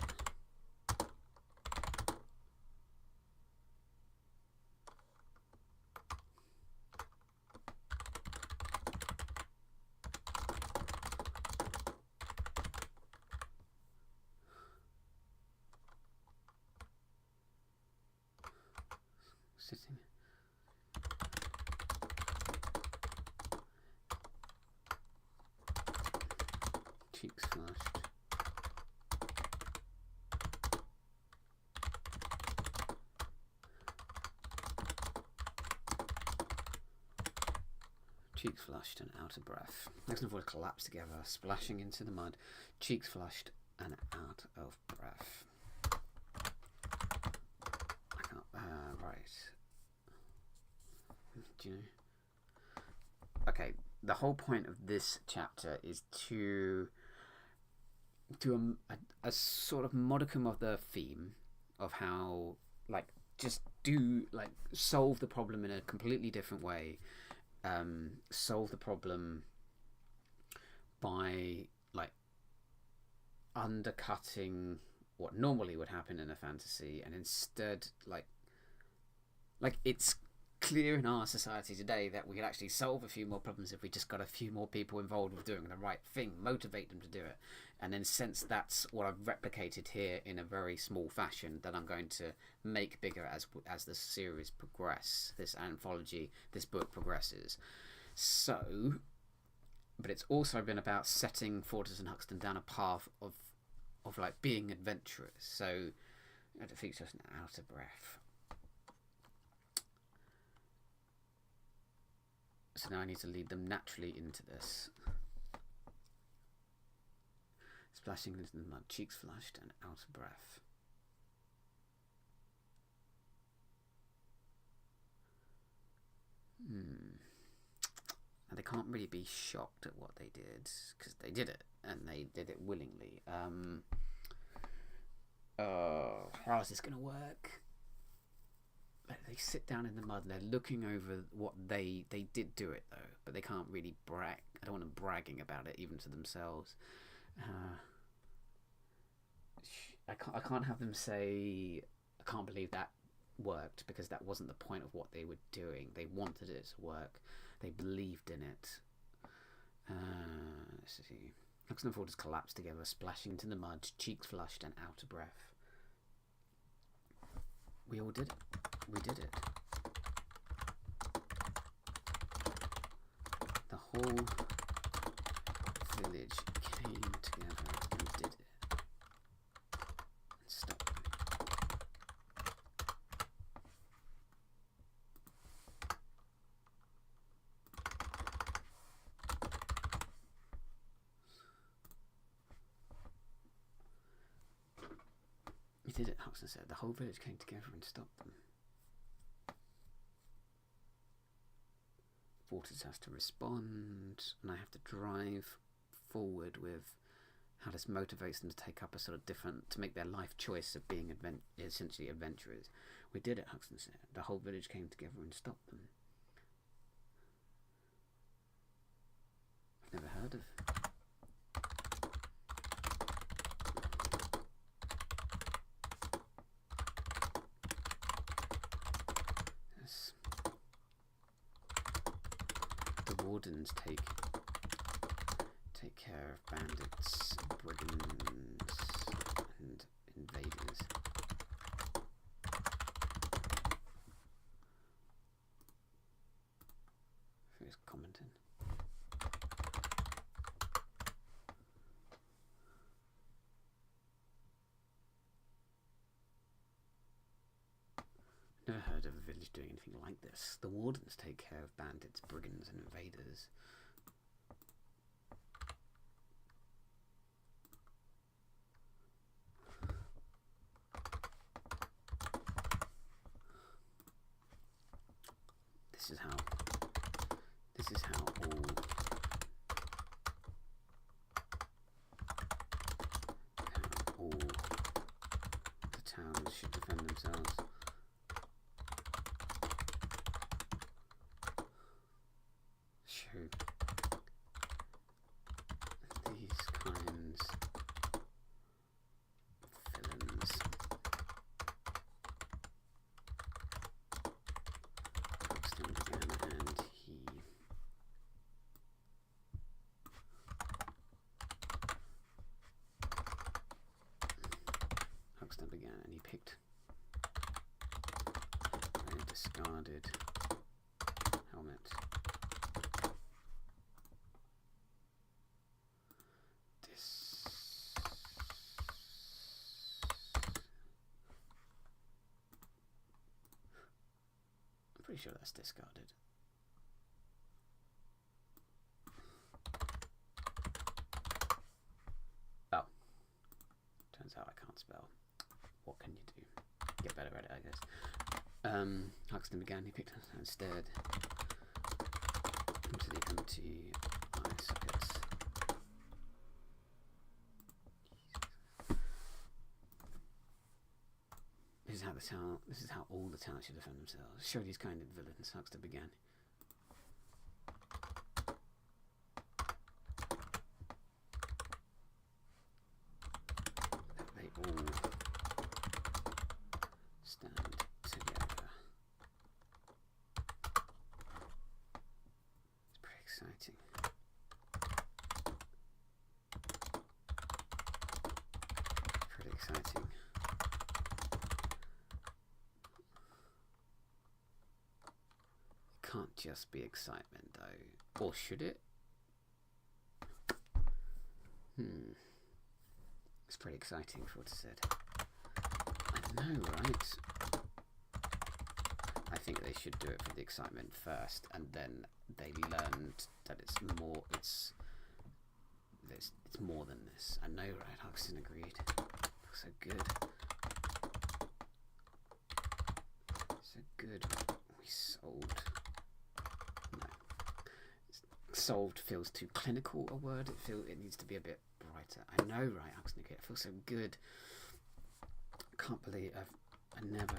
sitting. Cheeks flushed. Cheeks flushed and out of breath. Next voice collapsed together, splashing into the mud. Cheeks flushed and out of breath. I can't. Right. Do you know? Okay. The whole point of this chapter is to do a sort of modicum of the theme of how, like, just do, like, solve the problem in a completely different way. Solve the problem by, like, undercutting what normally would happen in a fantasy, and instead, like it's clear in our society today that we could actually solve a few more problems if we just got a few more people involved with doing the right thing, motivate them to do it. And then, since that's what I've replicated here in a very small fashion, that I'm going to make bigger as the series progress, this anthology, this book progresses. So, but it's also been about setting Fortis and Hoxton down a path of like being adventurous. So, I think it's just out of breath. So now I need to lead them naturally into this. Splashing into the mud, cheeks flushed and out of breath. And they can't really be shocked at what they did, because they did it, and they did it willingly. How is this going to work? They sit down in the mud and they're looking over what they did do it, though, but they can't really brag. I don't want them bragging about it even to themselves. I can't have them say, I can't believe that worked, because that wasn't the point of what they were doing. They wanted it to work. They believed in it. Let's see. Hoxton and Fortis collapsed together, splashing into the mud, cheeks flushed and out of breath. We all did it. We did it. The whole village came together and did it. And stopped them. We did it, Huxton said. The whole village came together and stopped them. Waters has to respond, and I have to drive forward with how this motivates them to take up a sort of different, to make their life choice of being essentially adventurers. We did it, Huxton said. The whole village came together and stopped them. I've never heard of. Yes. The wardens take care of bandits, brigands, and invaders. Who's commenting? Never heard of a village doing anything like this. The wardens take care of bandits, brigands, and invaders. This is how all the towns should defend themselves. Show these kinds of villains Huxton began, and he picked a discarded helmet. I'm pretty sure that's discarded. Oh. Turns out I can't spell. What can you do? Get better at it, I guess. Huxton began. He picked and stared into the empty eye sockets. This is how all the towns should defend themselves. Show these kind of villains, Huxton began. They all stand together. It's pretty exciting. Pretty exciting. It can't just be excitement though. Or should it? It's pretty exciting for what it said. I know, right? I think they should do it for the excitement first, and then they learned that it's more than this. I know, right? Huxton agreed. So good. So good. We sold. No. Solved feels too clinical a word. It needs to be a bit brighter. I know, right? Huxton agreed. It feels so good. I can't believe I never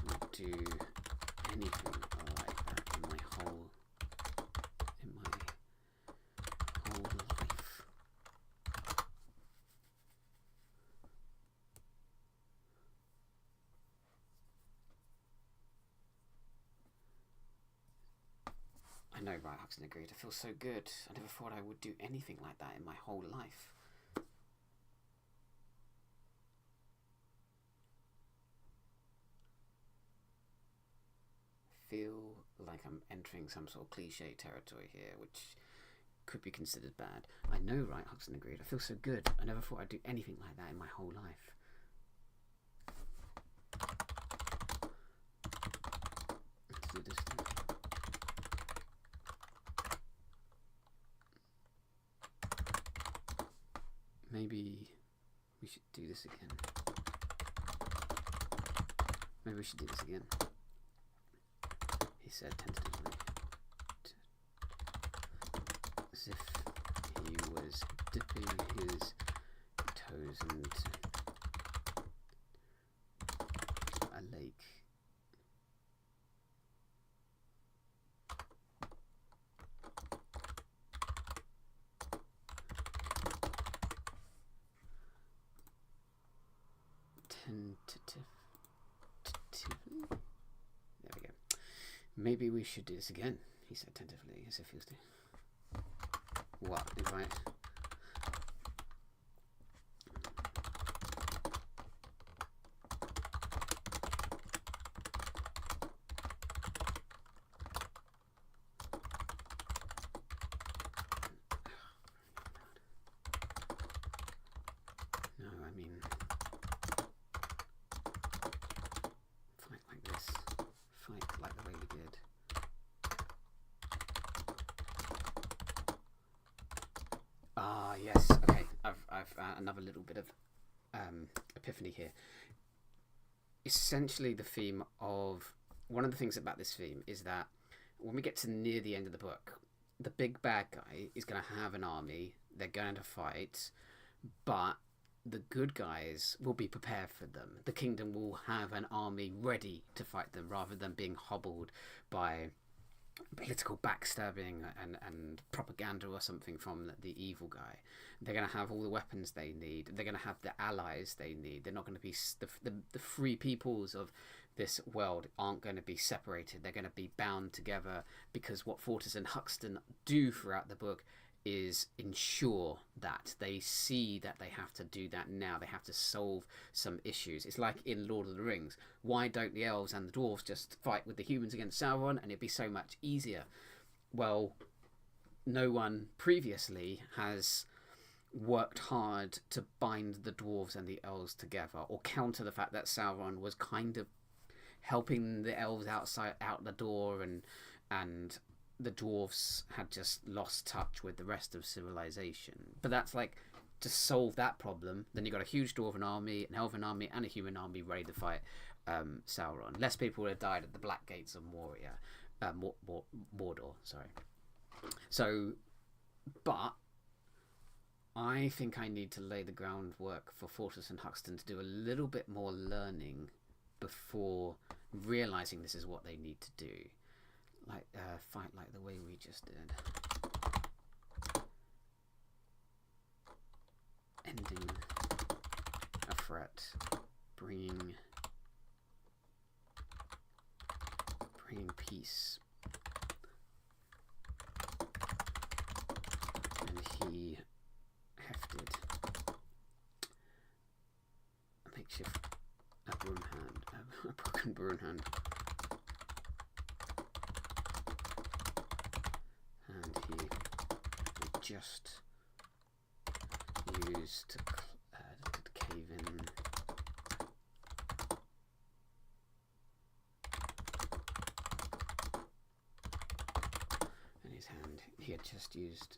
would do anything like that in my whole life. I know, right? Huxton agreed. It feels so good. I never thought I would do anything like that in my whole life. Feel like I'm entering some sort of cliche territory here, which could be considered bad. I know, right? Huxton agreed. I feel so good. I never thought I'd do anything like that in my whole life. Let's do this thing. Maybe We should do this again. Maybe we should do this again. He said tentatively, as if he was dipping his toes into a lake. Tentatively? There we go. Maybe we should do this again, he said tentatively, as if he was doing. What? Invite? No, I mean, fight like this. Fight like the way we did. Ah, yes. Okay, I've another little bit of epiphany here. Essentially, the theme of one of the things about this theme is that when we get to near the end of the book, the big bad guy is going to have an army. They're going to fight, but the good guys will be prepared for them. The kingdom will have an army ready to fight them, rather than being hobbled by political backstabbing and propaganda or something from the evil guy. They're going to have all the weapons they need. They're going to have the allies they need. They're not going to be the free peoples of this world aren't going to be separated. They're going to be bound together, because what Fortis and Huxton do throughout the book is ensure that they see that they have to do that now. They have to solve some issues. It's like in Lord of the Rings. Why don't the elves and the dwarves just fight with the humans against Sauron, and it'd be so much easier? Well, no one previously has worked hard to bind the dwarves and the elves together, or counter the fact that Sauron was kind of helping the elves out the door, and the dwarves had just lost touch with the rest of civilization. But that's like, to solve that problem, then you've got a huge dwarven army, an elven army, and a human army ready to fight Sauron. Less people would have died at the Black Gates of Moria, Mordor. Sorry. So, but I think I need to lay the groundwork for Fortis and Huxton to do a little bit more learning before realizing this is what they need to do. Like, fight like the way we just did. Ending a threat. Bringing peace. And he hefted a makeshift a broken broom hand. And he just used to cave in. In his hand, he had just used.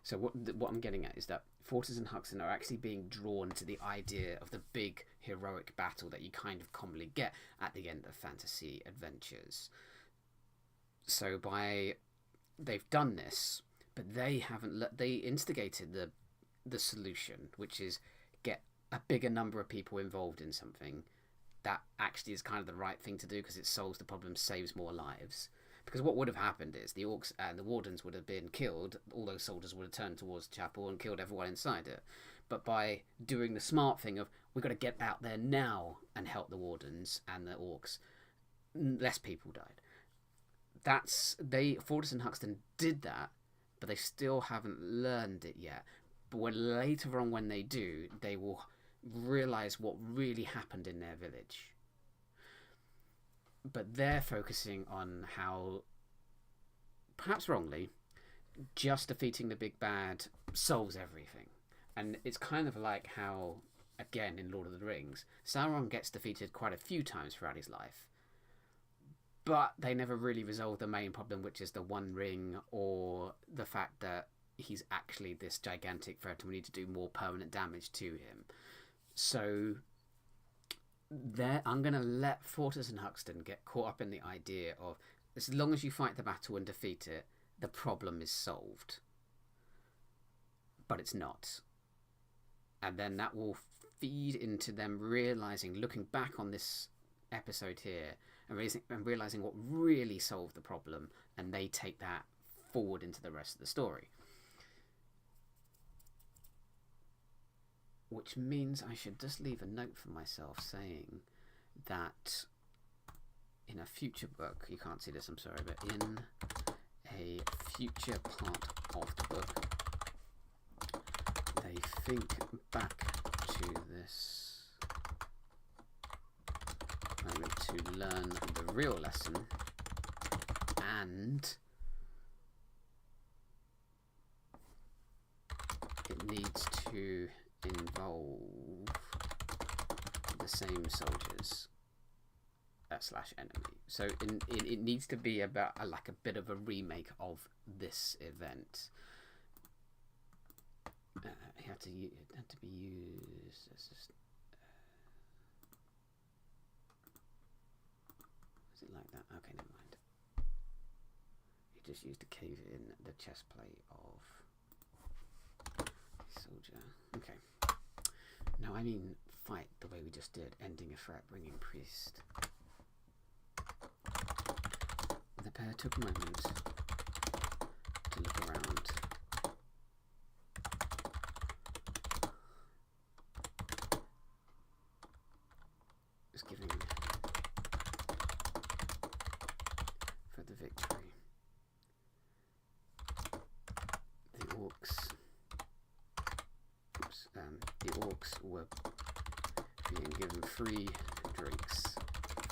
So what I'm getting at is that Fortis and Huxton are actually being drawn to the idea of the big heroic battle that you kind of commonly get at the end of fantasy adventures. So they've done this, but they haven't. They instigated the solution, which is get a bigger number of people involved in something. That actually is kind of the right thing to do, because it solves the problem, saves more lives. Because what would have happened is the orcs and the wardens would have been killed. All those soldiers would have turned towards the chapel and killed everyone inside it. But by doing the smart thing of, we've got to get out there now and help the wardens and the orcs, less people died. Fortis and Huxton did that, but they still haven't learned it yet. But later on, when they do, they will realise what really happened in their village. But they're focusing on how, perhaps wrongly, just defeating the big bad solves everything. And it's kind of like how, again, in Lord of the Rings, Sauron gets defeated quite a few times throughout his life. But they never really resolve the main problem, which is the One Ring, or the fact that he's actually this gigantic threat and we need to do more permanent damage to him. So I'm going to let Fortis and Huxton get caught up in the idea of, as long as you fight the battle and defeat it, the problem is solved. But it's not. And then that will feed into them realising, looking back on this episode here, and realising what really solved the problem, and they take that forward into the rest of the story. Which means I should just leave a note for myself saying that in a future book, you can't see this, I'm sorry, but in a future part of the book, they think back to this moment to learn the real lesson, and it needs to involve the same soldiers / enemy. So it needs to be about like a bit of a remake of this event. It had to be used as just, is it like that? Okay, never mind. You just used to cave in the chest plate of soldier. Okay. No, I mean fight the way we just did, ending a threat, bringing priest. The pair took a moment to look around. Just giving for the victory. The orcs were being given free drinks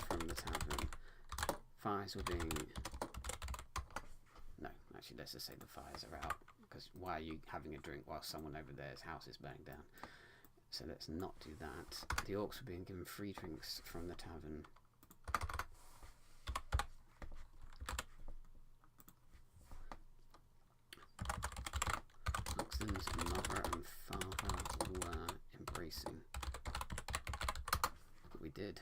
from the tavern. Fires were being... No, actually, let's just say the fires are out, because why are you having a drink while someone over there's house is burning down? So let's not do that. The orcs were being given free drinks from the tavern. Huxton's mother and father were embracing. But we did.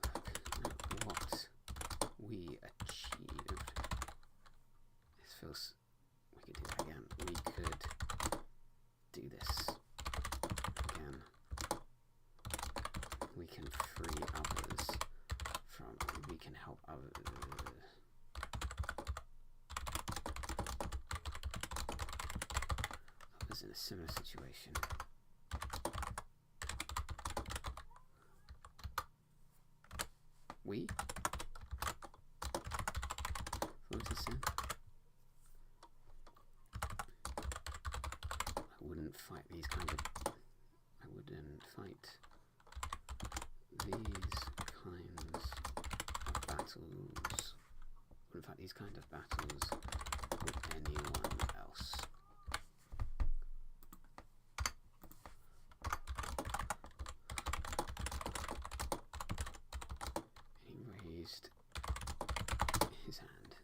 Look at what we achieved. This feels... We could do that again. We could do this again. We can free others from... We can help others... in a similar situation. We? What was this in? I wouldn't fight these kind of... I wouldn't fight these kinds of battles. Wouldn't fight these kind of battles with anyone else. His hand.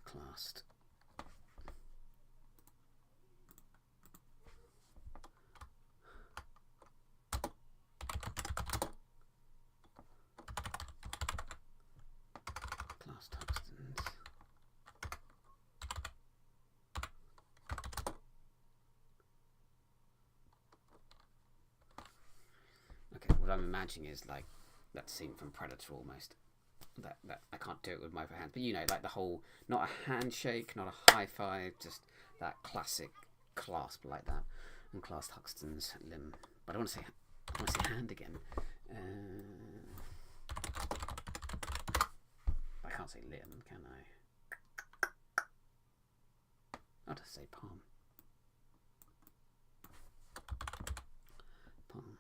Clasped. Clasped Huxton's. What I'm imagining is like that scene from Predator almost. That I can't do it with my other hand, but you know, like the whole, not a handshake, not a high five, just that classic clasp like that, and clasped Huxton's limb. But I want to say hand again. I can't say limb, can I? I'll just say palm. Palm.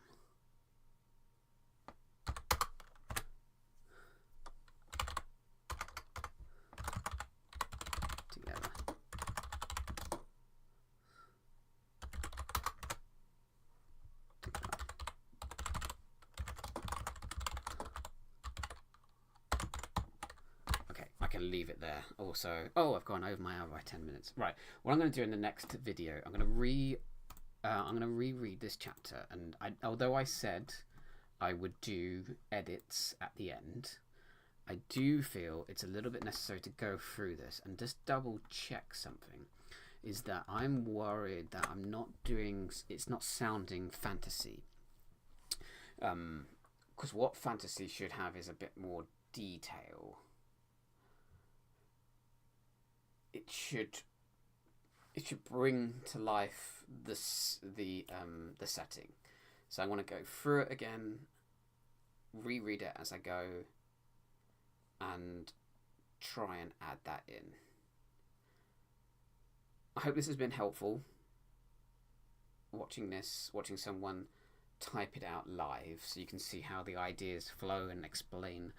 to leave it there. Also, oh, I've gone over my hour by 10 minutes. Right. What I'm going to do in the next video, I'm going to reread this chapter, and although I said I would do edits at the end, I do feel it's a little bit necessary to go through this and just double check something. Is that I'm worried that it's not sounding fantasy. Because what fantasy should have is a bit more detail. It should bring to life the setting. So I want to go through it again, reread it as I go, and try and add that in. I hope this has been helpful. Watching someone type it out live, so you can see how the ideas flow and explain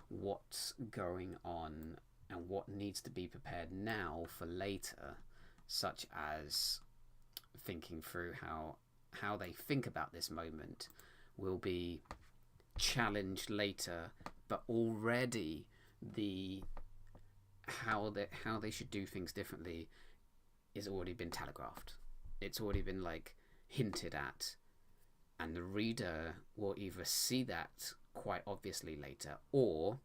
what's going on and what needs to be prepared now for later, such as thinking through how they think about this moment will be challenged later, but already how they should do things differently is already been telegraphed. It's already been hinted at, and the reader will either see that quite obviously later, or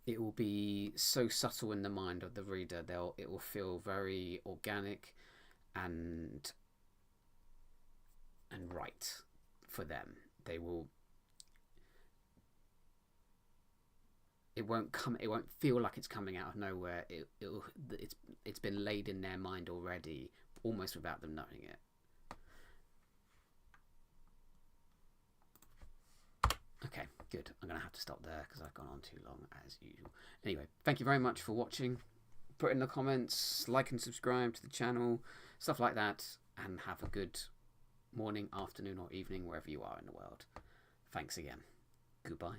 it will be so subtle in the mind of the reader it will feel very organic and right for them. It won't feel like it's coming out of nowhere. It's been laid in their mind already, almost without them knowing it. Okay, good. I'm going to have to stop there because I've gone on too long as usual. Anyway, thank you very much for watching. Put in the comments, like and subscribe to the channel, stuff like that, and have a good morning, afternoon, or evening wherever you are in the world. Thanks again. Goodbye.